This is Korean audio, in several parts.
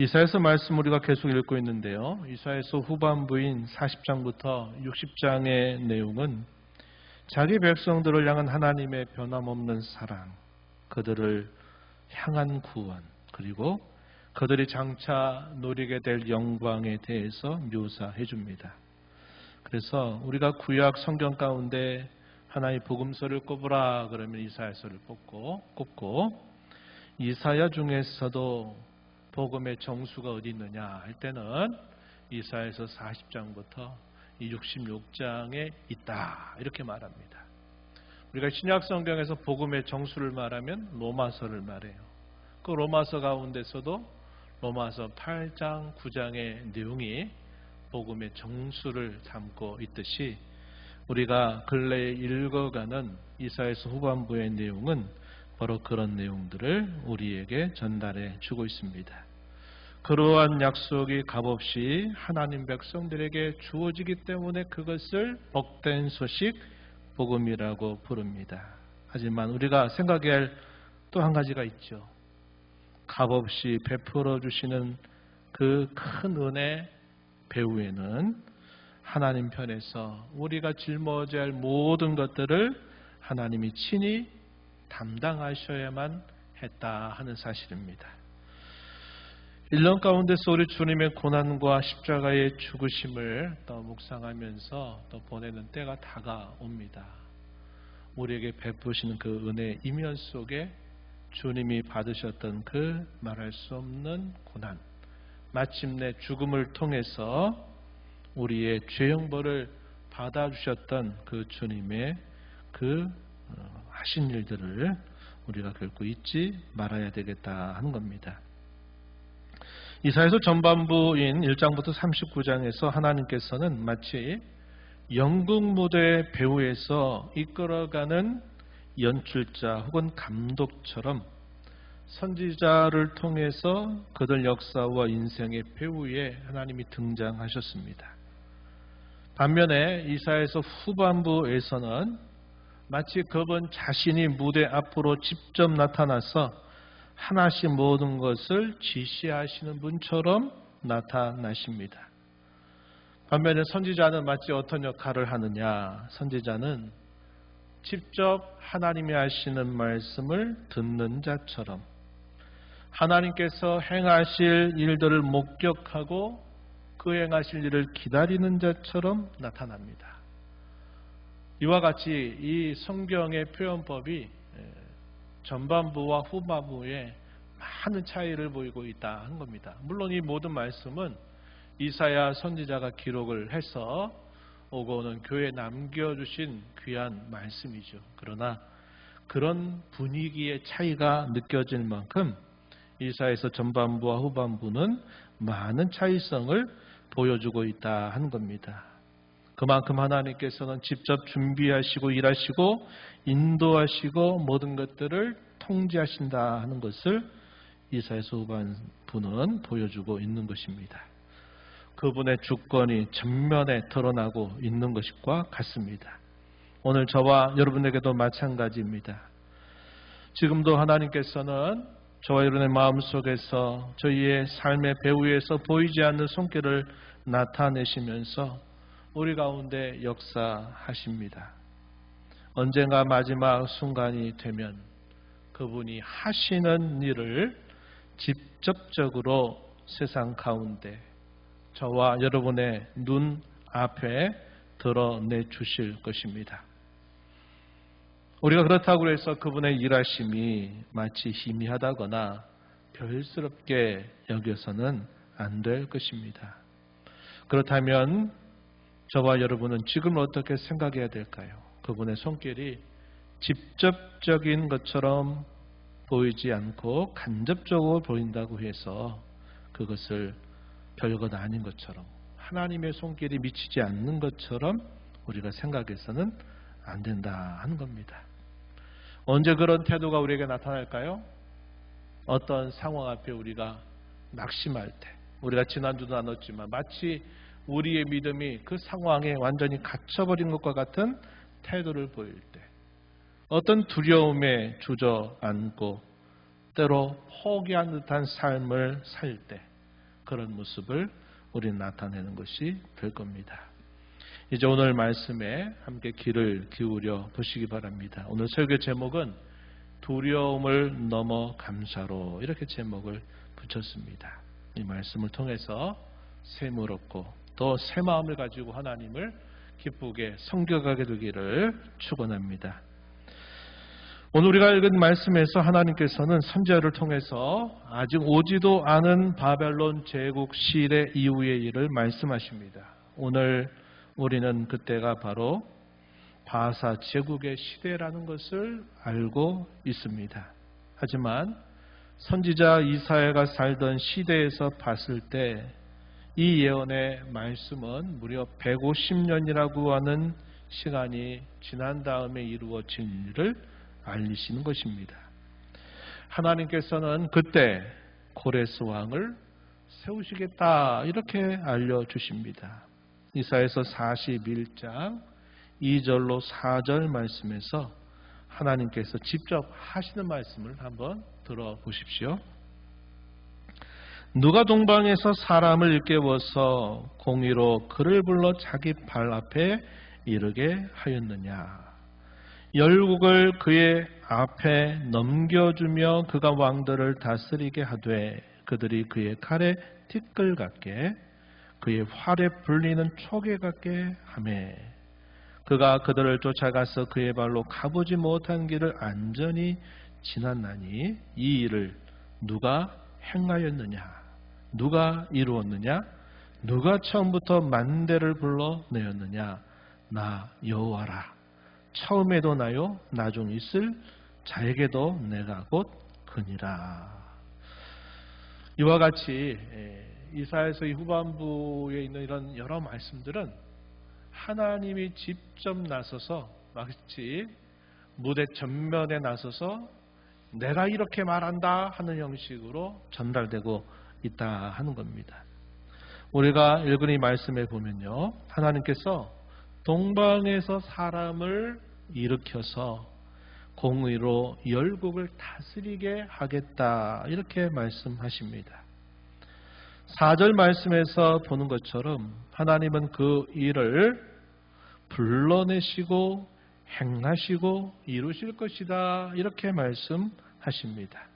이사야서 말씀 우리가 계속 읽고 있는데요. 이사야서 후반부인 40장부터 60장의 내용은 자기 백성들을 향한 하나님의 변함없는 사랑, 그들을 향한 구원, 그리고 그들이 장차 누리게 될 영광에 대해서 묘사해 줍니다. 그래서 우리가 구약 성경 가운데 하나의 복음서를 꼽으라 그러면 이사야서를 꼽고 이사야 중에서도 복음의 정수가 어디 있느냐 할 때는 이사야서 40장부터 66장에 있다 이렇게 말합니다. 우리가 신약 성경에서 복음의 정수를 말하면 로마서를 말해요. 그 로마서 가운데서도 로마서 8장, 9장의 내용이 복음의 정수를 담고 있듯이 우리가 근래에 읽어가는 이사야서 후반부의 내용은 바로 그런 내용들을 우리에게 전달해 주고 있습니다. 그러한 약속이 값없이 하나님 백성들에게 주어지기 때문에 그것을 복된 소식, 복음이라고 부릅니다. 하지만 우리가 생각해야 할 또 한 가지가 있죠. 값없이 베풀어 주시는 그 큰 은혜 배후에는 하나님 편에서 우리가 짊어져야 할 모든 것들을 하나님이 친히 담당하셔야만 했다 하는 사실입니다. 1년 가운데서 우리 주님의 고난과 십자가의 죽으심을 또 묵상하면서 또 보내는 때가 다가옵니다. 우리에게 베푸시는 그 은혜의 이면 속에 주님이 받으셨던 그 말할 수 없는 고난, 마침내 죽음을 통해서 우리의 죄형벌을 받아주셨던 그 주님의 그 하신 일들을 우리가 결코 잊지 말아야 되겠다 하는 겁니다. 이사야서 전반부인 1장부터 39장에서 하나님께서는 마치 연극 무대 배우에서 이끌어가는 연출자 혹은 감독처럼 선지자를 통해서 그들 역사와 인생의 배우에 하나님이 등장하셨습니다. 반면에 이사야서 후반부에서는 마치 그분 자신이 무대 앞으로 직접 나타나서 하나씩 모든 것을 지시하시는 분처럼 나타나십니다. 반면에 선지자는 마치 어떤 역할을 하느냐? 선지자는 직접 하나님이 하시는 말씀을 듣는 자처럼 하나님께서 행하실 일들을 목격하고 그 행하실 일을 기다리는 자처럼 나타납니다. 이와 같이 이 성경의 표현법이 전반부와 후반부에 많은 차이를 보이고 있다 하는 겁니다. 물론 이 모든 말씀은 이사야 선지자가 기록을 해서 오고 오는 교회에 남겨주신 귀한 말씀이죠. 그러나 그런 분위기의 차이가 느껴질 만큼 이사야서 전반부와 후반부는 많은 차이성을 보여주고 있다 하는 겁니다. 그만큼 하나님께서는 직접 준비하시고 일하시고 인도하시고 모든 것들을 통제하신다 하는 것을 이사야서 후반부는 보여주고 있는 것입니다. 그분의 주권이 전면에 드러나고 있는 것과 같습니다. 오늘 저와 여러분에게도 마찬가지입니다. 지금도 하나님께서는 저와 여러분의 마음속에서 저희의 삶의 배후에서 보이지 않는 손길을 나타내시면서 우리 가운데 역사하십니다. 언젠가 마지막 순간이 되면 그분이 하시는 일을 직접적으로 세상 가운데 저와 여러분의 눈 앞에 드러내 주실 것입니다. 우리가 그렇다고 해서 그분의 일하심이 마치 희미하다거나 별스럽게 여겨서는 안 될 것입니다. 그렇다면 저와 여러분은 지금 어떻게 생각해야 될까요? 그분의 손길이 직접적인 것처럼 보이지 않고 간접적으로 보인다고 해서 그것을 별것 아닌 것처럼 하나님의 손길이 미치지 않는 것처럼 우리가 생각해서는 안 된다 하는 겁니다. 언제 그런 태도가 우리에게 나타날까요? 어떤 상황 앞에 우리가 낙심할 때, 우리가 지난주도 나눴지만 마치 우리의 믿음이 그 상황에 완전히 갇혀버린 것과 같은 태도를 보일 때, 어떤 두려움에 주저앉고 때로 포기한 듯한 삶을 살 때, 그런 모습을 우리는 나타내는 것이 될 겁니다. 이제 오늘 말씀에 함께 귀를 기울여 보시기 바랍니다. 오늘 설교 제목은 두려움을 넘어 감사로 이렇게 제목을 붙였습니다. 이 말씀을 통해서 샘을 얻고 또 새 마음을 가지고 하나님을 기쁘게 섬겨가게 되기를 축원합니다. 오늘 우리가 읽은 말씀에서 하나님께서는 선지자를 통해서 아직 오지도 않은 바벨론 제국 시대 이후의 일을 말씀하십니다. 오늘 우리는 그때가 바로 바사 제국의 시대라는 것을 알고 있습니다. 하지만 선지자 이사야가 살던 시대에서 봤을 때 이 예언의 말씀은 무려 150년이라고 하는 시간이 지난 다음에 이루어진 일을 알리시는 것입니다. 하나님께서는 그때 고레스 왕을 세우시겠다 이렇게 알려주십니다. 이사야서 41장 2절로 4절 말씀에서 하나님께서 직접 하시는 말씀을 한번 들어보십시오. 누가 동방에서 사람을 일깨워서 공의로 그를 불러 자기 발 앞에 이르게 하였느냐. 열국을 그의 앞에 넘겨주며 그가 왕들을 다스리게 하되 그들이 그의 칼에 티끌 같게 그의 활에 불리는 초계 같게 하매 그가 그들을 쫓아가서 그의 발로 가보지 못한 길을 안전히 지났나니 이 일을 누가 행하였느냐? 누가 이루었느냐? 누가 처음부터 만대를 불러내었느냐? 나 여호와라. 처음에도 나요, 나중 있을 자에게도 내가 곧 그니라. 이와 같이 이사야서의 후반부에 있는 이런 여러 말씀들은 하나님이 직접 나서서 마치 무대 전면에 나서서 내가 이렇게 말한다 하는 형식으로 전달되고 있다 하는 겁니다. 우리가 읽은 이 말씀에 보면요, 하나님께서 동방에서 사람을 일으켜서 공의로 열국을 다스리게 하겠다 이렇게 말씀하십니다. 4절 말씀에서 보는 것처럼 하나님은 그 일을 불러내시고 행하시고 이루실 것이다 이렇게 말씀하십니다.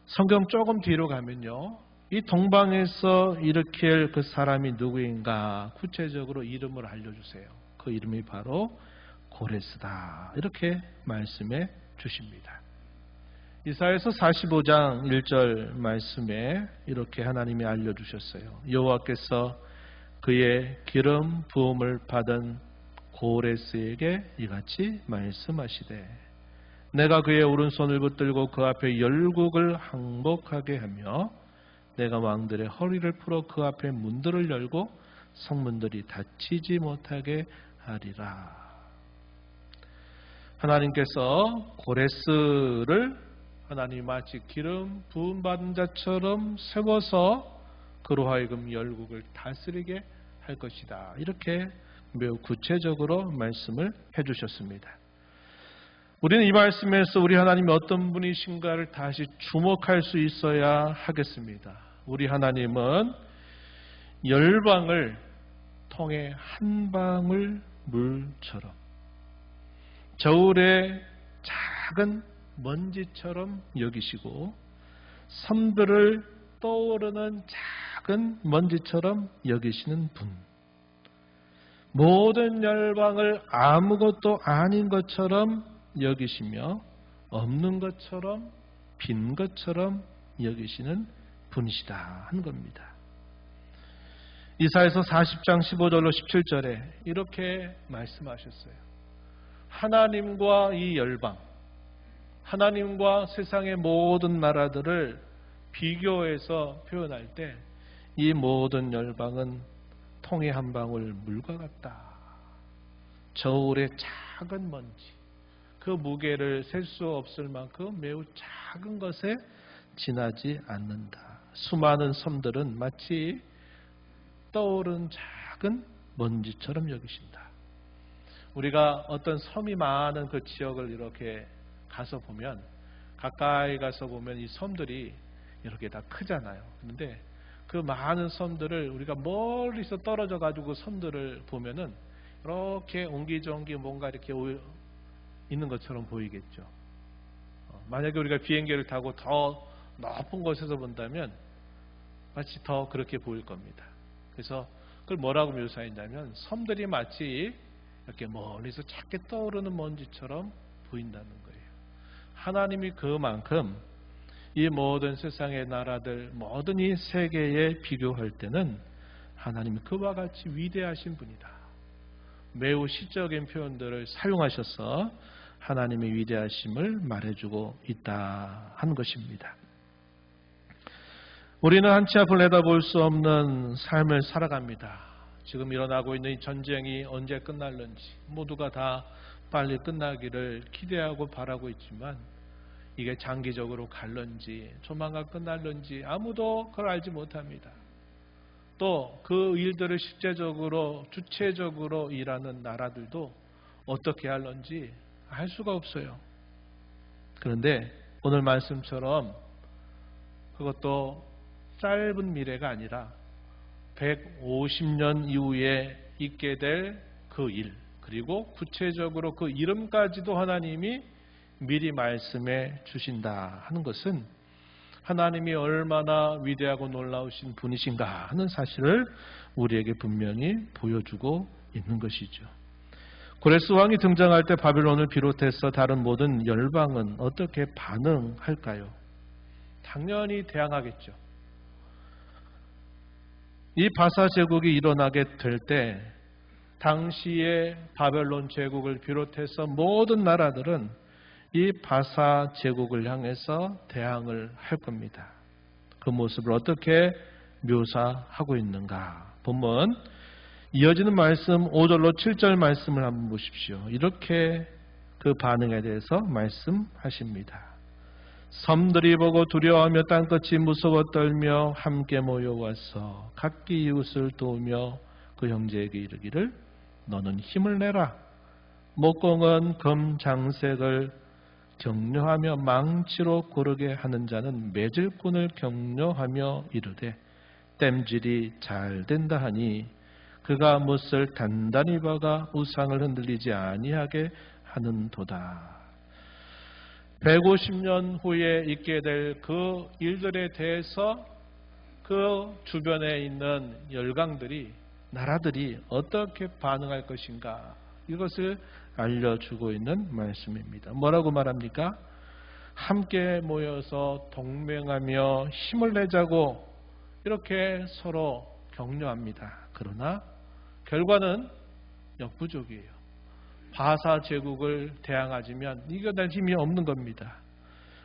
성경 조금 뒤로 가면요, 이 동방에서 일으킬 그 사람이 누구인가 구체적으로 이름을 알려주세요. 그 이름이 바로 고레스다 이렇게 말씀해 주십니다. 이사야서 45장 1절 말씀에 이렇게 하나님이 알려주셨어요. 여호와께서 그의 기름 부음을 받은 고레스에게 이같이 말씀하시되 내가 그의 오른손을 붙들고 그 앞에 열국을 항복하게 하며 내가 왕들의 허리를 풀어 그 앞에 문들을 열고 성문들이 닫히지 못하게 하리라. 하나님께서 고레스를 하나님 마치 기름 부음 받은 자처럼 세워서 그로 하여금 열국을 다스리게 할 것이다. 이렇게 매우 구체적으로 말씀을 해주셨습니다. 우리는 이 말씀에서 우리 하나님이 어떤 분이신가를 다시 주목할 수 있어야 하겠습니다. 우리 하나님은 열방을 통해 한 방울 물처럼 저울의 작은 먼지처럼 여기시고 섬들을 떠오르는 작은 먼지처럼 여기시는 분. 모든 열방을 아무것도 아닌 것처럼 여기시며 없는 것처럼 빈 것처럼 여기시는 분이시다 한 겁니다. 이사야서 40장 15절로 17절에 이렇게 말씀하셨어요. 하나님과 이 열방, 하나님과 세상의 모든 나라들을 비교해서 표현할 때 이 모든 열방은 통에 한 방울 물과 같다. 저울의 작은 먼지, 그 무게를 셀 수 없을 만큼 매우 작은 것에 지나지 않는다. 수많은 섬들은 마치 떠오른 작은 먼지처럼 여기신다. 우리가 어떤 섬이 많은 그 지역을 이렇게 가서 보면, 가까이 가서 보면 이 섬들이 이렇게 다 크잖아요. 그런데 그 많은 섬들을 우리가 멀리서 떨어져 가지고 섬들을 보면은 이렇게 옹기종기 뭔가 이렇게 있는 것처럼 보이겠죠. 만약에 우리가 비행기를 타고 더 높은 곳에서 본다면 마치 더 그렇게 보일 겁니다. 그래서 그걸 뭐라고 묘사했냐면 섬들이 마치 이렇게 멀리서 작게 떠오르는 먼지처럼 보인다는 거예요. 하나님이 그만큼 이 모든 세상의 나라들, 모든 이 세계에 비교할 때는 하나님이 그와 같이 위대하신 분이다. 매우 시적인 표현들을 사용하셔서 하나님의 위대하심을 말해주고 있다 하는 것입니다. 우리는 한치 앞을 내다볼 수 없는 삶을 살아갑니다. 지금 일어나고 있는 이 전쟁이 언제 끝날는지 모두가 다 빨리 끝나기를 기대하고 바라고 있지만 이게 장기적으로 갈는지 조만간 끝날는지 아무도 그걸 알지 못합니다. 또 그 일들을 실제적으로 주체적으로 일하는 나라들도 어떻게 할는지 알 수가 없어요. 그런데 오늘 말씀처럼 그것도 짧은 미래가 아니라 150년 이후에 있게 될 그 일, 그리고 구체적으로 그 이름까지도 하나님이 미리 말씀해 주신다 하는 것은 하나님이 얼마나 위대하고 놀라우신 분이신가 하는 사실을 우리에게 분명히 보여주고 있는 것이죠. 고레스 왕이 등장할 때 바벨론을 비롯해서 다른 모든 열방은 어떻게 반응할까요? 당연히 대항하겠죠. 이 바사 제국이 일어나게 될 때 당시의 바벨론 제국을 비롯해서 모든 나라들은 이 바사 제국을 향해서 대항을 할 겁니다. 그 모습을 어떻게 묘사하고 있는가? 본문 이어지는 말씀 5절로 7절 말씀을 한번 보십시오. 이렇게 그 반응에 대해서 말씀하십니다. 섬들이 보고 두려워하며 땅끝이 무서워 떨며 함께 모여와서 각기 이웃을 도우며 그 형제에게 이르기를 너는 힘을 내라. 목공은 금 장색을 격려하며 망치로 고르게 하는 자는 매질꾼을 격려하며 이르되 땜질이 잘 된다 하니 그가 못을 단단히 박아 우상을 흔들리지 아니하게 하는도다. 150년 후에 있게 될 그 일들에 대해서 그 주변에 있는 열강들이, 나라들이 어떻게 반응할 것인가, 이것을 알려주고 있는 말씀입니다. 뭐라고 말합니까? 함께 모여서 동맹하며 힘을 내자고 이렇게 서로 격려합니다. 그러나 결과는 역부족이에요. 바사 제국을 대항하지만 이겨낼 힘이 없는 겁니다.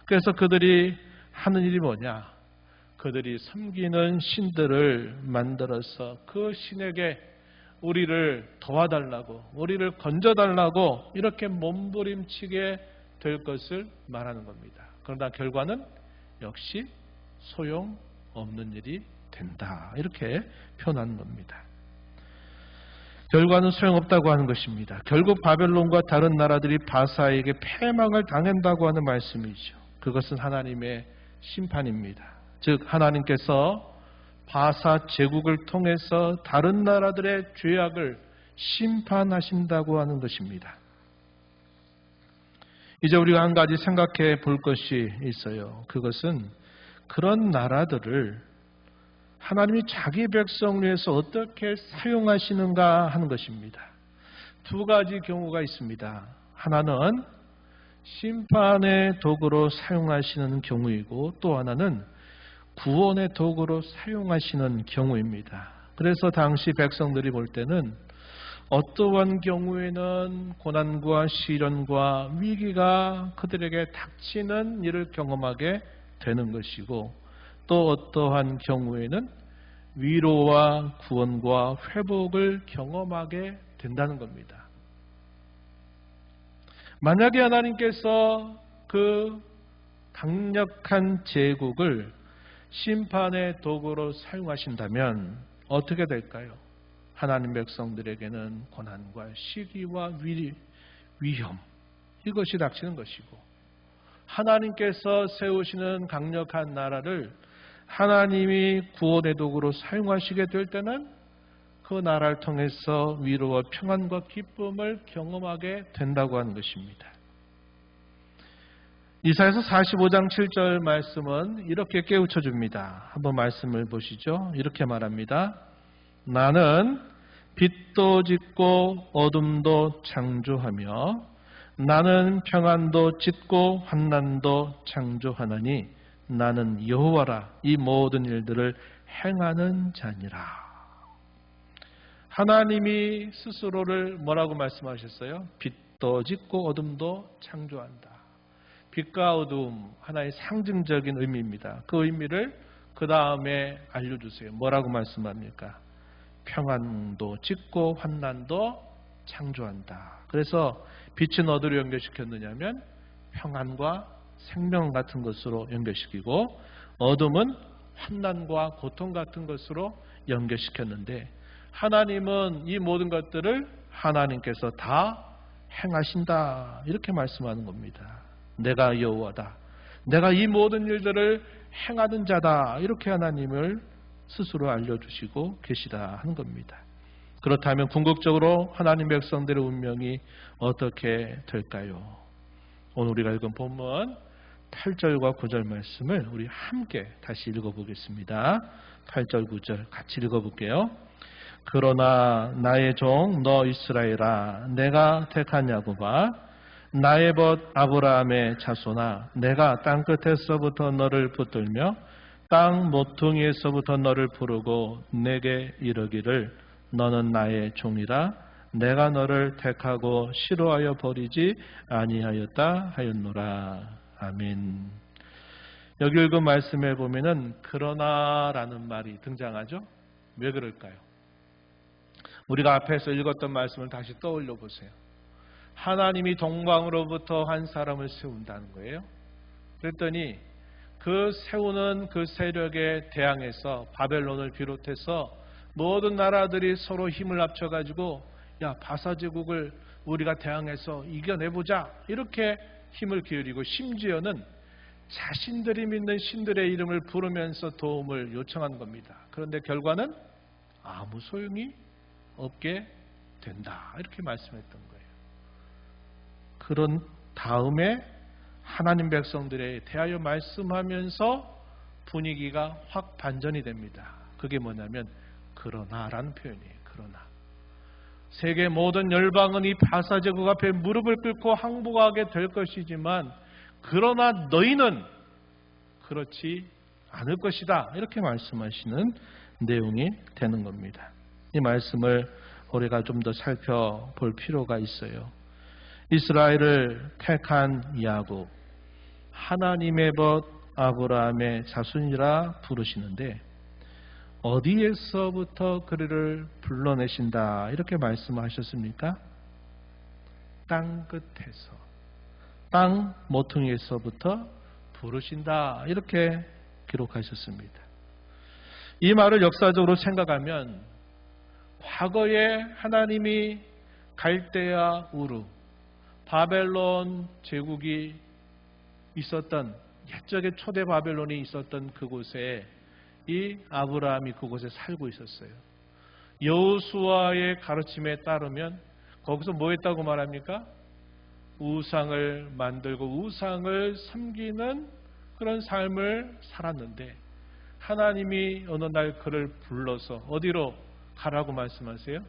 그래서 그들이 하는 일이 뭐냐? 그들이 섬기는 신들을 만들어서 그 신에게 우리를 도와달라고, 우리를 건져달라고 이렇게 몸부림치게 될 것을 말하는 겁니다. 그러나 결과는 역시 소용없는 일이 된다. 이렇게 표현하는 겁니다. 결과는 소용없다고 하는 것입니다. 결국 바벨론과 다른 나라들이 바사에게 패망을 당한다고 하는 말씀이죠. 그것은 하나님의 심판입니다. 즉 하나님께서 바사 제국을 통해서 다른 나라들의 죄악을 심판하신다고 하는 것입니다. 이제 우리가 한 가지 생각해 볼 것이 있어요. 그것은 그런 나라들을 하나님이 자기 백성을 위해서 어떻게 사용하시는가 하는 것입니다. 두 가지 경우가 있습니다. 하나는 심판의 도구로 사용하시는 경우이고 또 하나는 구원의 도구로 사용하시는 경우입니다. 그래서 당시 백성들이 볼 때는 어떠한 경우에는 고난과 시련과 위기가 그들에게 닥치는 일을 경험하게 되는 것이고 또 어떠한 경우에는 위로와 구원과 회복을 경험하게 된다는 겁니다. 만약에 하나님께서 그 강력한 제국을 심판의 도구로 사용하신다면 어떻게 될까요? 하나님 백성들에게는 고난과 시기와 위험, 이것이 닥치는 것이고 하나님께서 세우시는 강력한 나라를 하나님이 구원의 도구로 사용하시게 될 때는 그 나라를 통해서 위로와 평안과 기쁨을 경험하게 된다고 하는 것입니다. 이사야서 45장 7절 말씀은 이렇게 깨우쳐 줍니다. 한번 말씀을 보시죠. 이렇게 말합니다. 나는 빛도 짓고 어둠도 창조하며 나는 평안도 짓고 환난도 창조하나니 나는 여호와라. 이 모든 일들을 행하는 자니라. 하나님이 스스로를 뭐라고 말씀하셨어요? 빛도 짓고 어둠도 창조한다. 빛과 어둠, 하나의 상징적인 의미입니다. 그 의미를 그 다음에 알려주세요. 뭐라고 말씀합니까? 평안도 짓고 환난도 창조한다. 그래서 빛은 어디로 연결시켰느냐면 평안과 생명 같은 것으로 연결시키고 어둠은 환난과 고통 같은 것으로 연결시켰는데 하나님은 이 모든 것들을 하나님께서 다 행하신다. 이렇게 말씀하는 겁니다. 내가 여호와다. 내가 이 모든 일들을 행하는 자다. 이렇게 하나님을 스스로 알려주시고 계시다 하는 겁니다. 그렇다면 궁극적으로 하나님 백성들의 운명이 어떻게 될까요? 오늘 우리가 읽은 본문 8절과 9절 말씀을 우리 함께 다시 읽어보겠습니다. 8절 9절 같이 읽어볼게요. 그러나 나의 종 너 이스라엘아 내가 택한 야곱아 나의 벗 아브라함의 자손아 내가 땅끝에서부터 너를 붙들며 땅 모퉁이에서부터 너를 부르고 내게 이르기를 너는 나의 종이라 내가 너를 택하고 싫어하여 버리지 아니하였다 하였노라. 아멘. 여기 읽은 말씀에 보면은 그러나라는 말이 등장하죠. 왜 그럴까요? 우리가 앞에서 읽었던 말씀을 다시 떠올려 보세요. 하나님이 동방으로부터 한 사람을 세운다는 거예요. 그랬더니 그 세우는 그 세력에 대항해서 바벨론을 비롯해서 모든 나라들이 서로 힘을 합쳐가지고 야 바사제국을 우리가 대항해서 이겨내보자 이렇게 힘을 기울이고 심지어는 자신들이 믿는 신들의 이름을 부르면서 도움을 요청한 겁니다. 그런데 결과는 아무 소용이 없게 된다 이렇게 말씀했던 거예요. 그런 다음에 하나님 백성들에 대하여 말씀하면서 분위기가 확 반전이 됩니다. 그게 뭐냐면 그러나라는 표현이에요. 그러나 세계 모든 열방은 이 바사제국 앞에 무릎을 꿇고 항복하게 될 것이지만 그러나 너희는 그렇지 않을 것이다. 이렇게 말씀하시는 내용이 되는 겁니다. 이 말씀을 우리가 좀 더 살펴볼 필요가 있어요. 이스라엘을 택한 야곱, 하나님의 벗 아브라함의 자손이라 부르시는데 어디에서부터 그를 불러내신다 이렇게 말씀하셨습니까? 땅 끝에서, 땅 모퉁이에서부터 부르신다 이렇게 기록하셨습니다. 이 말을 역사적으로 생각하면 과거에 하나님이 갈대아 우르, 바벨론 제국이 있었던 옛적의 초대 바벨론이 있었던 그곳에 이 아브라함이 그곳에 살고 있었어요. 여호수아의 가르침에 따르면 거기서 뭐 했다고 말합니까? 우상을 만들고 우상을 섬기는 그런 삶을 살았는데 하나님이 어느 날 그를 불러서 어디로 가라고 말씀하세요?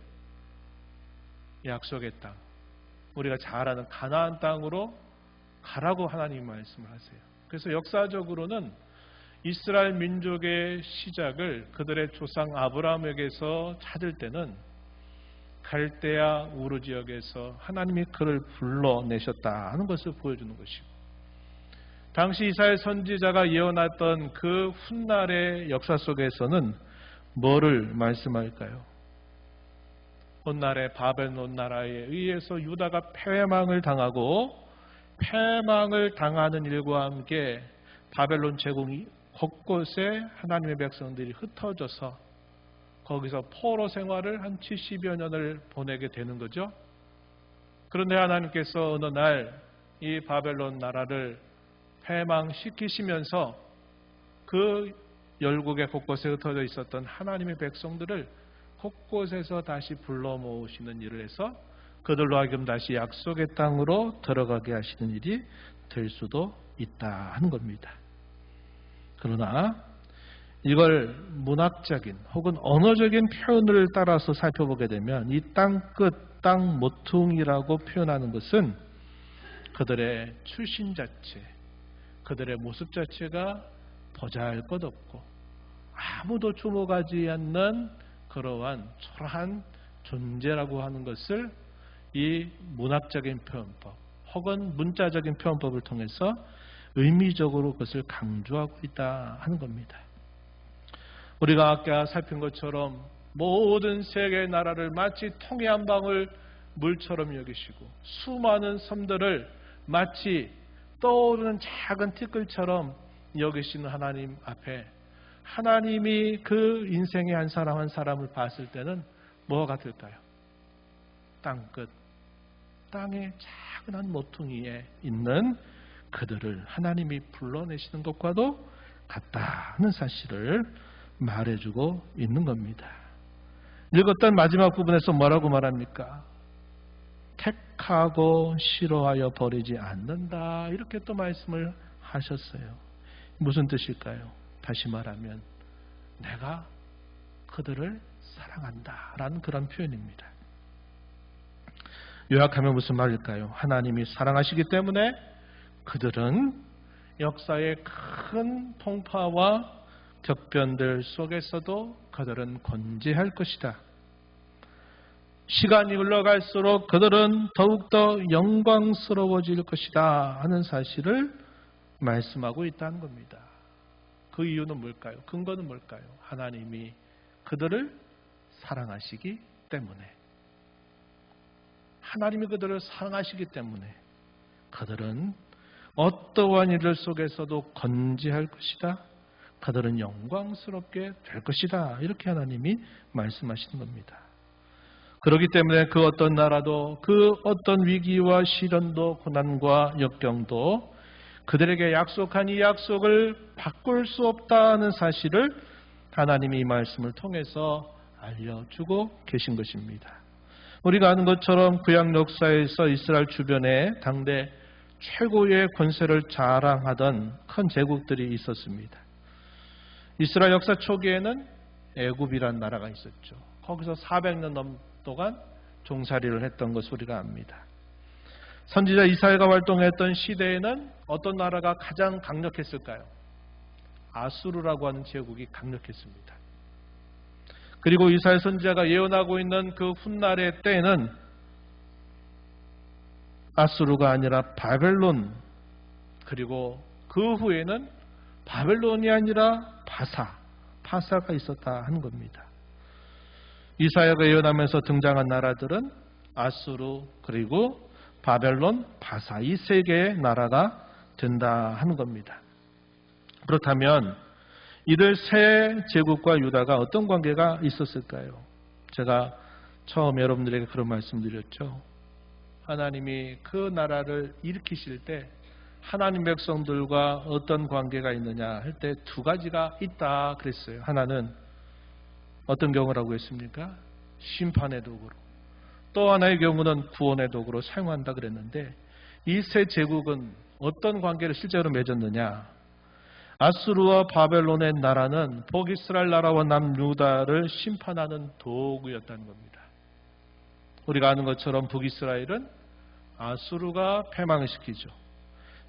약속의 땅, 우리가 잘 아는 가나안 땅으로 가라고 하나님이 말씀을 하세요. 그래서 역사적으로는 이스라엘 민족의 시작을 그들의 조상 아브라함에게서 찾을 때는 갈대아 우르 지역에서 하나님이 그를 불러내셨다 하는 것을 보여주는 것이고 당시 이사야 선지자가 예언했던 그 훗날의 역사 속에서는 뭐를 말씀할까요? 훗날의 바벨론 나라에 의해서 유다가 패망을 당하고 패망을 당하는 일과 함께 바벨론 제국이 곳곳에 하나님의 백성들이 흩어져서 거기서 포로 생활을 한 70여 년을 보내게 되는 거죠. 그런데 하나님께서 어느 날 이 바벨론 나라를 패망시키시면서 그 열국의 곳곳에 흩어져 있었던 하나님의 백성들을 곳곳에서 다시 불러 모으시는 일을 해서 그들로 하여금 다시 약속의 땅으로 들어가게 하시는 일이 될 수도 있다 하는 겁니다. 그러나 이걸 문학적인 혹은 언어적인 표현을 따라서 살펴보게 되면 이 땅끝, 땅 모퉁이라고 표현하는 것은 그들의 출신 자체, 그들의 모습 자체가 보잘것없고 아무도 주목하지 않는 그러한 초라한 존재라고 하는 것을 이 문학적인 표현법 혹은 문자적인 표현법을 통해서 의미적으로 그것을 강조하고 있다 하는 겁니다. 우리가 아까 살핀 것처럼 모든 세계의 나라를 마치 통에 한 방울 물처럼 여기시고 수많은 섬들을 마치 떠오르는 작은 티끌처럼 여기시는 하나님 앞에 하나님이 그 인생의 한 사람 한 사람을 봤을 때는 뭐가 같을까요? 땅끝, 땅의 작은 한 모퉁이에 있는 그들을 하나님이 불러내시는 것과도 같다 하는 사실을 말해주고 있는 겁니다. 읽었던 마지막 부분에서 뭐라고 말합니까? 택하고 싫어하여 버리지 않는다 이렇게 또 말씀을 하셨어요. 무슨 뜻일까요? 다시 말하면 내가 그들을 사랑한다 라는 그런 표현입니다. 요약하면 무슨 말일까요? 하나님이 사랑하시기 때문에 그들은 역사의 큰 통파와 격변들 속에서도 그들은 건재할 것이다. 시간이 흘러갈수록 그들은 더욱더 영광스러워질 것이다 하는 사실을 말씀하고 있다는 겁니다. 그 이유는 뭘까요? 근거는 뭘까요? 하나님이 그들을 사랑하시기 때문에, 하나님이 그들을 사랑하시기 때문에 그들은 어떠한 일들 속에서도 건재할 것이다. 그들은 영광스럽게 될 것이다. 이렇게 하나님이 말씀하시는 겁니다. 그렇기 때문에 그 어떤 나라도 그 어떤 위기와 시련도 고난과 역경도 그들에게 약속한 이 약속을 바꿀 수 없다는 사실을 하나님이 이 말씀을 통해서 알려주고 계신 것입니다. 우리가 아는 것처럼 구약 역사에서 이스라엘 주변에 당대 최고의 권세를 자랑하던 큰 제국들이 있었습니다. 이스라엘 역사 초기에는 애굽이라는 나라가 있었죠. 거기서 400년 동안 종살이를 했던 것을 우리가 압니다. 선지자 이사야가 활동했던 시대에는 어떤 나라가 가장 강력했을까요? 아수르라고 하는 제국이 강력했습니다. 그리고 이사야 선지자가 예언하고 있는 그 훗날의 때에는 아수르가 아니라 바벨론, 그리고 그 후에는 바벨론이 아니라 파사가 있었다 하는 겁니다. 이사야가 예언하면서 등장한 나라들은 아수르, 그리고 바벨론, 파사, 이 세 개의 나라가 된다 하는 겁니다. 그렇다면 이들 세 제국과 유다가 어떤 관계가 있었을까요? 제가 처음 여러분들에게 그런 말씀드렸죠. 하나님이 그 나라를 일으키실 때 하나님 백성들과 어떤 관계가 있느냐 할 때 두 가지가 있다 그랬어요. 하나는 어떤 경우라고 했습니까? 심판의 도구로, 또 하나의 경우는 구원의 도구로 사용한다 그랬는데 이 세 제국은 어떤 관계를 실제로 맺었느냐? 아수르와 바벨론의 나라는 북이스라엘 나라와 남유다를 심판하는 도구였다는 겁니다. 우리가 아는 것처럼 북이스라엘은 아수르가 패망시키죠.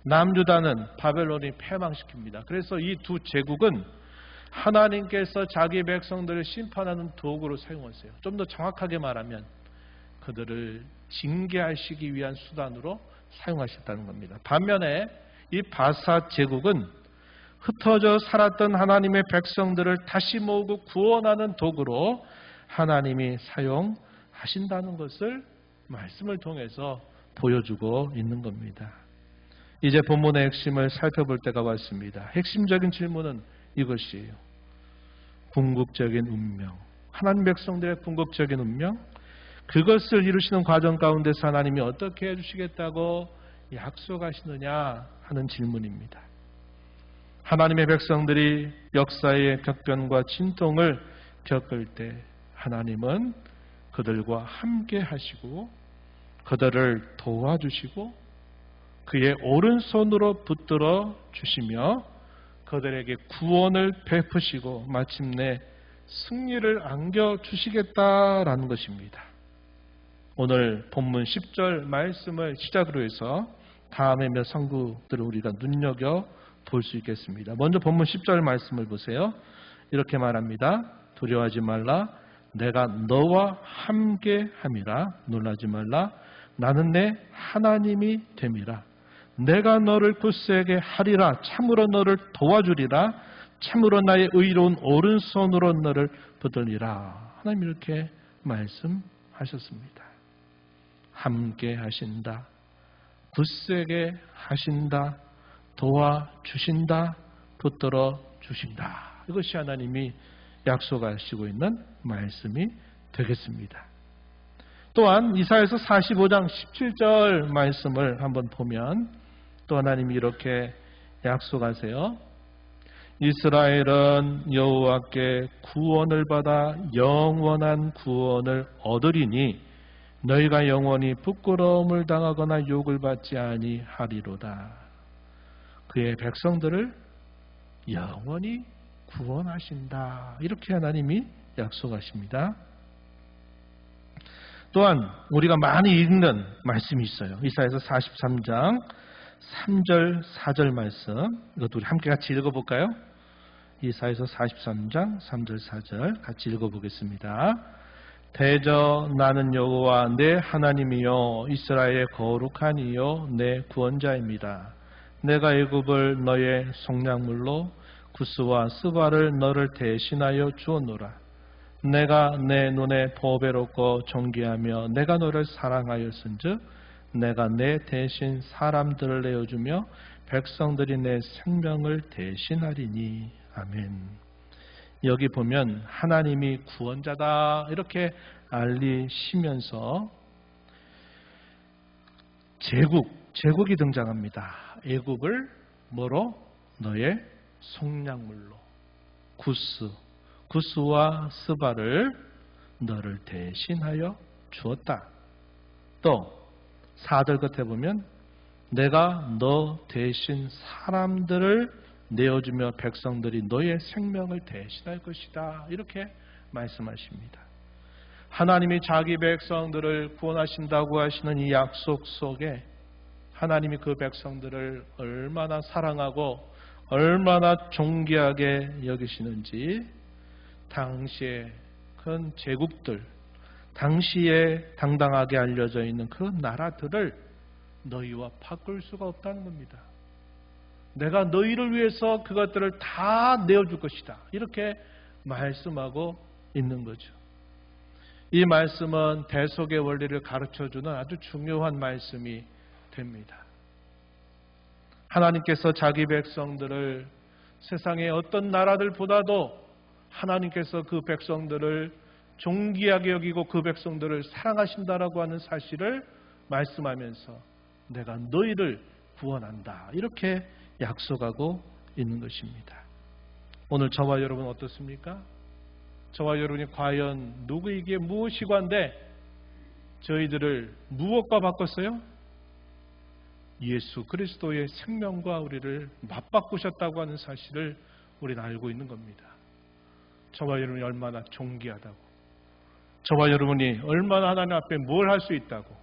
남유다는 바벨론이 패망시킵니다. 그래서 이 두 제국은 하나님께서 자기 백성들을 심판하는 도구로 사용하세요. 좀 더 정확하게 말하면 그들을 징계하시기 위한 수단으로 사용하셨다는 겁니다. 반면에 이 바사 제국은 흩어져 살았던 하나님의 백성들을 다시 모으고 구원하는 도구로 하나님이 사용하신다는 것을 말씀을 통해서 보여주고 있는 겁니다. 이제 본문의 핵심을 살펴볼 때가 왔습니다. 핵심적인 질문은 이것이에요. 궁극적인 운명, 하나님 백성들의 궁극적인 운명, 그것을 이루시는 과정 가운데서 하나님이 어떻게 해주시겠다고 약속하시느냐 하는 질문입니다. 하나님의 백성들이 역사의 격변과 진통을 겪을 때 하나님은 그들과 함께 하시고 그들을 도와주시고 그의 오른손으로 붙들어 주시며 그들에게 구원을 베푸시고 마침내 승리를 안겨주시겠다라는 것입니다. 오늘 본문 10절 말씀을 시작으로 해서 다음에 몇 상구들을 우리가 눈여겨볼 수 있겠습니다. 먼저 본문 10절 말씀을 보세요. 이렇게 말합니다. 두려워하지 말라. 내가 너와 함께 함이라. 놀라지 말라. 나는 내 하나님이 됨이라. 내가 너를 굳세게 하리라. 참으로 너를 도와주리라. 참으로 나의 의로운 오른손으로 너를 붙들리라. 하나님 이렇게 말씀하셨습니다. 함께 하신다. 굳세게 하신다. 도와주신다. 붙들어 주신다. 이것이 하나님이 약속하시고 있는 말씀이 되겠습니다. 또한 이사야서 45장 17절 말씀을 한번 보면 또 하나님이 이렇게 약속하세요. 이스라엘은 여호와께 구원을 받아 영원한 구원을 얻으리니 너희가 영원히 부끄러움을 당하거나 욕을 받지 아니하리로다. 그의 백성들을 영원히 구원하신다. 이렇게 하나님이 약속하십니다. 또한 우리가 많이 읽는 말씀이 있어요. 이사야서 43장 3절 4절 말씀, 이것도 우리 함께 같이 읽어볼까요? 이사야서 43장 3절 4절 같이 읽어보겠습니다. 대저 나는 여호와 내 하나님이요 이스라엘의 거룩한 이요 내 구원자입니다. 내가 애굽을 너의 속량물로 구스와 스바를 너를 대신하여 주었노라. 내가 내 눈에 보배롭고 존귀하며 내가 너를 사랑하였은즉 내가 내 대신 사람들을 내어주며 백성들이 내 생명을 대신하리니. 아멘. 여기 보면 하나님이 구원자다 이렇게 알리시면서 제국이 등장합니다. 애굽을 뭐로? 너의 속량물로 구스와 스바를 너를 대신하여 주었다. 또 4절 끝에 보면 내가 너 대신 사람들을 내어주며 백성들이 너의 생명을 대신할 것이다. 이렇게 말씀하십니다. 하나님이 자기 백성들을 구원하신다고 하시는 이 약속 속에 하나님이 그 백성들을 얼마나 사랑하고 얼마나 존귀하게 여기시는지 당시에 큰 제국들, 당시에 당당하게 알려져 있는 그 나라들을 너희와 바꿀 수가 없다는 겁니다. 내가 너희를 위해서 그것들을 다 내어줄 것이다. 이렇게 말씀하고 있는 거죠. 이 말씀은 대속의 원리를 가르쳐주는 아주 중요한 말씀이 됩니다. 하나님께서 자기 백성들을 세상의 어떤 나라들보다도 하나님께서 그 백성들을 존귀하게 여기고 그 백성들을 사랑하신다라고 하는 사실을 말씀하면서 내가 너희를 구원한다. 이렇게 약속하고 있는 것입니다. 오늘 저와 여러분 어떻습니까? 저와 여러분이 과연 누구에게 무엇이 관대 저희들을 무엇과 바꿨어요? 예수 그리스도의 생명과 우리를 맞바꾸셨다고 하는 사실을 우리는 알고 있는 겁니다. 저와 여러분이 얼마나 존귀하다고, 저와 여러분이 얼마나 하나님 앞에 뭘 할 수 있다고,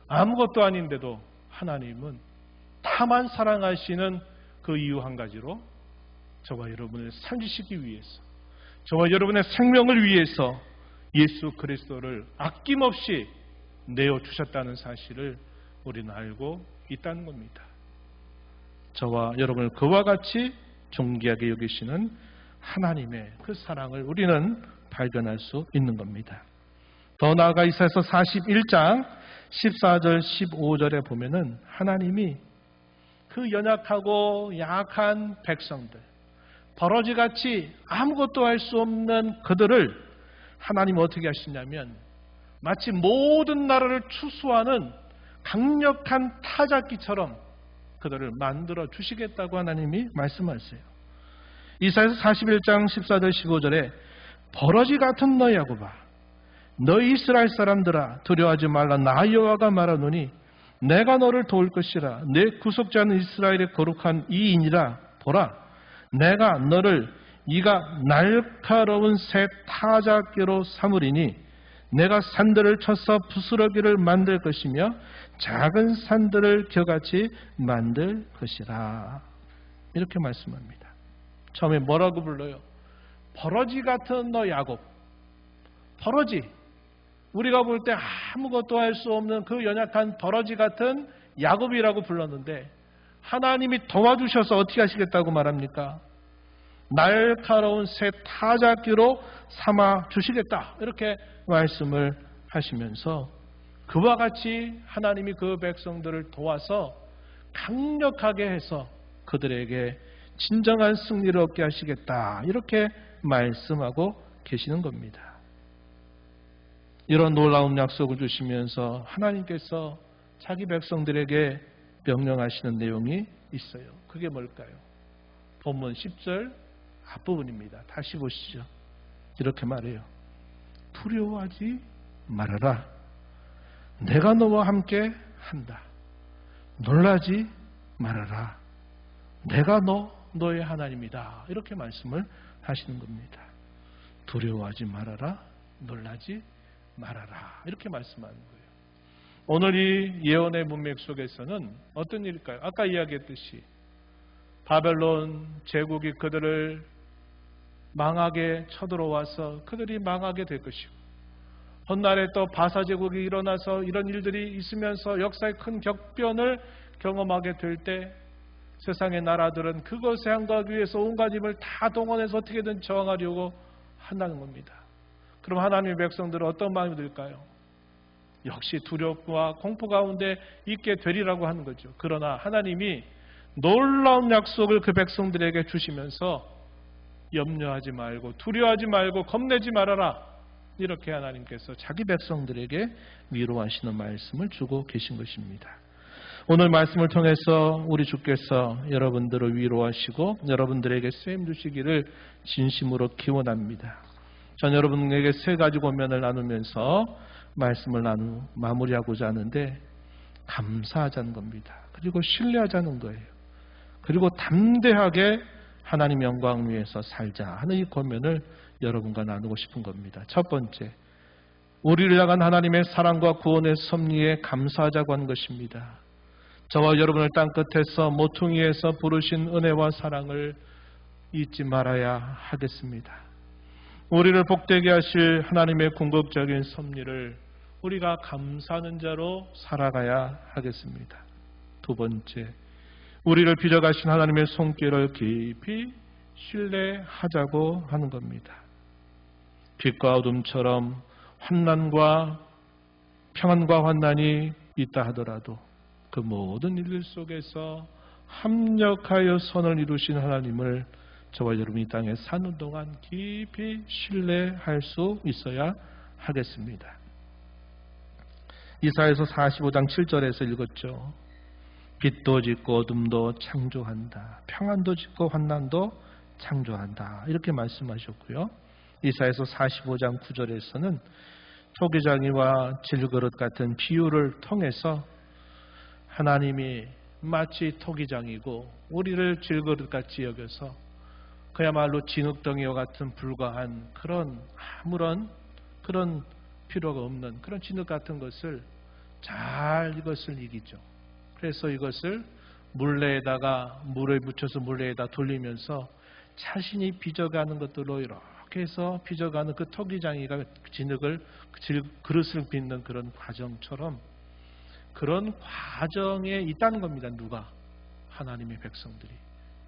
아무것도 아닌데도 하나님은 다만 사랑하시는 그 이유 한 가지로 저와 여러분을 살리시기 위해서, 저와 여러분의 생명을 위해서 예수 그리스도를 아낌없이 내어주셨다는 사실을 우리는 알고 있다는 겁니다. 저와 여러분을 그와 같이 존귀하게 여기시는 하나님의 그 사랑을 우리는 발견할 수 있는 겁니다. 더 나아가 이사야서 41장 14절 15절에 보면은 하나님이 그 연약하고 약한 백성들, 버러지같이 아무것도 할 수 없는 그들을 하나님은 어떻게 하시냐면 마치 모든 나라를 추수하는 강력한 타작기처럼 그들을 만들어 주시겠다고 하나님이 말씀하세요. 이사야서 41장 14절 15절에 버러지 같은 너 야곱아, 너 이스라엘 사람들아, 두려워하지 말라. 나 여호와가 말하노니 내가 너를 도울 것이라. 내 구속자는 이스라엘의 거룩한 이인이라. 보라, 내가 너를 이가 날카로운 새 타작기로 삼으리니 내가 산들을 쳐서 부스러기를 만들 것이며 작은 산들을 겨같이 만들 것이라. 이렇게 말씀합니다. 처음에 뭐라고 불러요? 버러지 같은 너 야곱. 버러지. 우리가 볼 때 아무것도 할 수 없는 그 연약한 버러지 같은 야곱이라고 불렀는데 하나님이 도와주셔서 어떻게 하시겠다고 말합니까? 날카로운 새 타작기로 삼아 주시겠다. 이렇게 말씀을 하시면서 그와 같이 하나님이 그 백성들을 도와서 강력하게 해서 그들에게 진정한 승리를 얻게 하시겠다. 이렇게 말씀하고 계시는 겁니다. 이런 놀라운 약속을 주시면서 하나님께서 자기 백성들에게 명령하시는 내용이 있어요. 그게 뭘까요? 본문 10절 앞부분입니다. 다시 보시죠. 이렇게 말해요. 두려워하지 말아라. 내가 너와 함께 한다. 놀라지 말아라. 내가 너의 하나님이다. 이렇게 말씀을 하시는 겁니다. 두려워하지 말아라. 놀라지 말아라. 이렇게 말씀하는 거예요. 오늘 이 예언의 문맥 속에서는 어떤 일일까요? 아까 이야기했듯이 바벨론 제국이 그들을 망하게 쳐들어와서 그들이 망하게 될 것이고, 훗날에 또 바사 제국이 일어나서 이런 일들이 있으면서 역사의 큰 격변을 경험하게 될 때 세상의 나라들은 그것에 항거하기 위해서 온갖 힘을 다 동원해서 어떻게든 저항하려고 한다는 겁니다. 그럼 하나님의 백성들은 어떤 마음이 들까요? 역시 두렵과 공포 가운데 있게 되리라고 하는 거죠. 그러나 하나님이 놀라운 약속을 그 백성들에게 주시면서 염려하지 말고 두려워하지 말고 겁내지 말아라. 이렇게 하나님께서 자기 백성들에게 위로하시는 말씀을 주고 계신 것입니다. 오늘 말씀을 통해서 우리 주께서 여러분들을 위로하시고 여러분들에게 쓰임 주시기를 진심으로 기원합니다. 전 여러분에게 세 가지 권면을 나누면서 말씀을 마무리하고자 하는데, 감사하자는 겁니다. 그리고 신뢰하자는 거예요. 그리고 담대하게 하나님 영광 위에서 살자 하는 이 권면을 여러분과 나누고 싶은 겁니다. 첫 번째, 우리를 향한 하나님의 사랑과 구원의 섭리에 감사하자고 하는 것입니다. 저와 여러분을 땅끝에서 모퉁이에서 부르신 은혜와 사랑을 잊지 말아야 하겠습니다. 우리를 복되게 하실 하나님의 궁극적인 섭리를 우리가 감사하는 자로 살아가야 하겠습니다. 두 번째, 우리를 빚어가신 하나님의 손길을 깊이 신뢰하자고 하는 겁니다. 빛과 어둠처럼 환난과 평안과 환난이 있다 하더라도 그 모든 일들 속에서 합력하여 선을 이루신 하나님을 저와 여러분이 이 땅에 사는 동안 깊이 신뢰할 수 있어야 하겠습니다. 이사야서 45장 7절에서 읽었죠. 빛도 짓고 어둠도 창조한다. 평안도 짓고 환난도 창조한다. 이렇게 말씀하셨고요. 이사야서 45장 9절에서는 토기장이와 질그릇 같은 비유를 통해서 하나님이 마치 토기장이고 우리를 질그릇같이 여겨서 그야말로 진흙덩이와 같은 불과한 그런 아무런 그런 필요가 없는 그런 진흙 같은 것을 잘 이것을 이기죠. 그래서 이것을 물레에다가 물을 묻혀서 물레에다 돌리면서 자신이 빚어가는 것들로 이렇게 해서 빚어가는 그 토기장이가 진흙을 그릇을 빚는 그런 과정처럼 그런 과정에 있다는 겁니다. 누가? 하나님의 백성들이,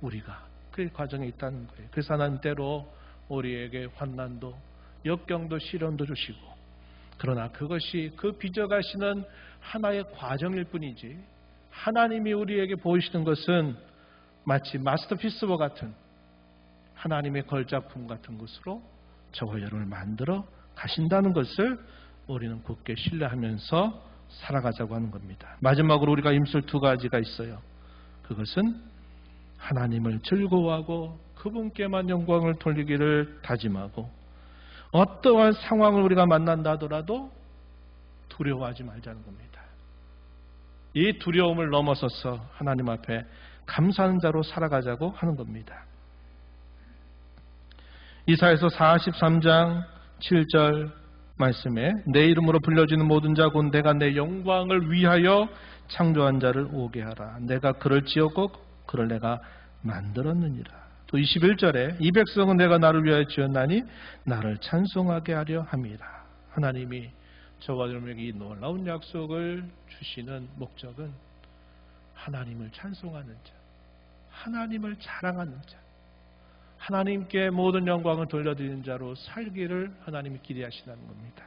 우리가 그 과정에 있다는 거예요. 그래서 하나님 때로 우리에게 환난도 역경도 시련도 주시고, 그러나 그것이 그 빚어가시는 하나의 과정일 뿐이지 하나님이 우리에게 보이시는 것은 마치 마스터피스와 같은 하나님의 걸작품 같은 것으로 저와 여러분을 만들어 가신다는 것을 우리는 굳게 신뢰하면서 살아가자고 하는 겁니다. 마지막으로 우리가 임술 두 가지가 있어요. 그것은 하나님을 즐거워하고 그분께만 영광을 돌리기를 다짐하고 어떠한 상황을 우리가 만난다 하더라도 두려워하지 말자는 겁니다. 이 두려움을 넘어서서 하나님 앞에 감사하는 자로 살아가자고 하는 겁니다. 이사야서 43장 7절 말씀에 내 이름으로 불려지는 모든 자 곧 내가 내 영광을 위하여 창조한 자를 오게 하라. 내가 그를 지었고 그를 내가 만들었느니라. 또 21절에 이 백성은 내가 나를 위하여 지었나니 나를 찬송하게 하려 함이라. 하나님이 저와 여러분에게 이 놀라운 약속을 주시는 목적은 하나님을 찬송하는 자, 하나님을 자랑하는 자, 하나님께 모든 영광을 돌려드리는 자로 살기를 하나님이 기대하시는 겁니다.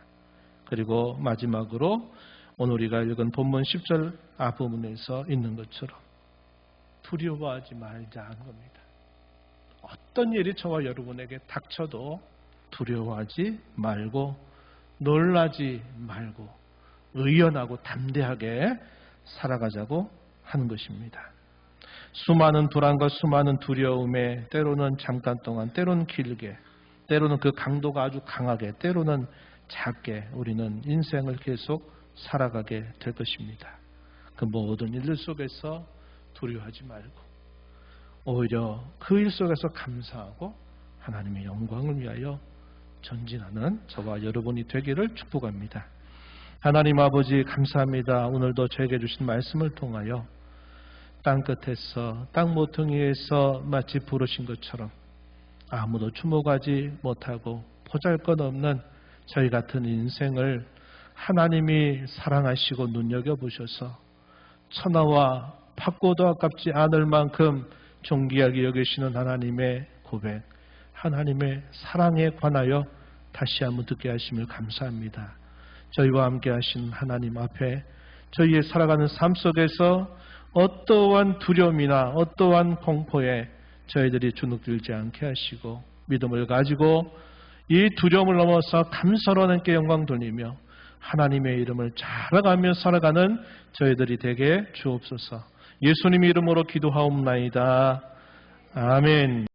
그리고 마지막으로 오늘 우리가 읽은 본문 10절 앞부분에서 있는 것처럼 두려워하지 말자 하는 겁니다. 어떤 일이 저와 여러분에게 닥쳐도 두려워하지 말고 놀라지 말고 의연하고 담대하게 살아가자고 하는 것입니다. 수많은 불안과 수많은 두려움에 때로는 잠깐 동안, 때로는 길게, 때로는 그 강도가 아주 강하게, 때로는 작게 우리는 인생을 계속 살아가게 될 것입니다. 그 모든 일들 속에서 두려워하지 말고 오히려 그 일 속에서 감사하고 하나님의 영광을 위하여 전진하는 저와 여러분이 되기를 축복합니다. 하나님 아버지 감사합니다. 오늘도 저에게 주신 말씀을 통하여 땅끝에서 땅 모퉁이에서 마치 부르신 것처럼 아무도 주목하지 못하고 보잘것없는 저희 같은 인생을 하나님이 사랑하시고 눈여겨보셔서 천하와 팥고도 아깝지 않을 만큼 존귀하게 여기시는 하나님의 고백, 하나님의 사랑에 관하여 다시 한번 듣게 하심을 감사합니다. 저희와 함께 하신 하나님 앞에 저희의 살아가는 삶 속에서 어떠한 두려움이나 어떠한 공포에 저희들이 주눅들지 않게 하시고 믿음을 가지고 이 두려움을 넘어서 감사로 하나님께 영광 돌리며 하나님의 이름을 자랑하며 살아가는 저희들이 되게 주옵소서. 예수님의 이름으로 기도하옵나이다. 아멘.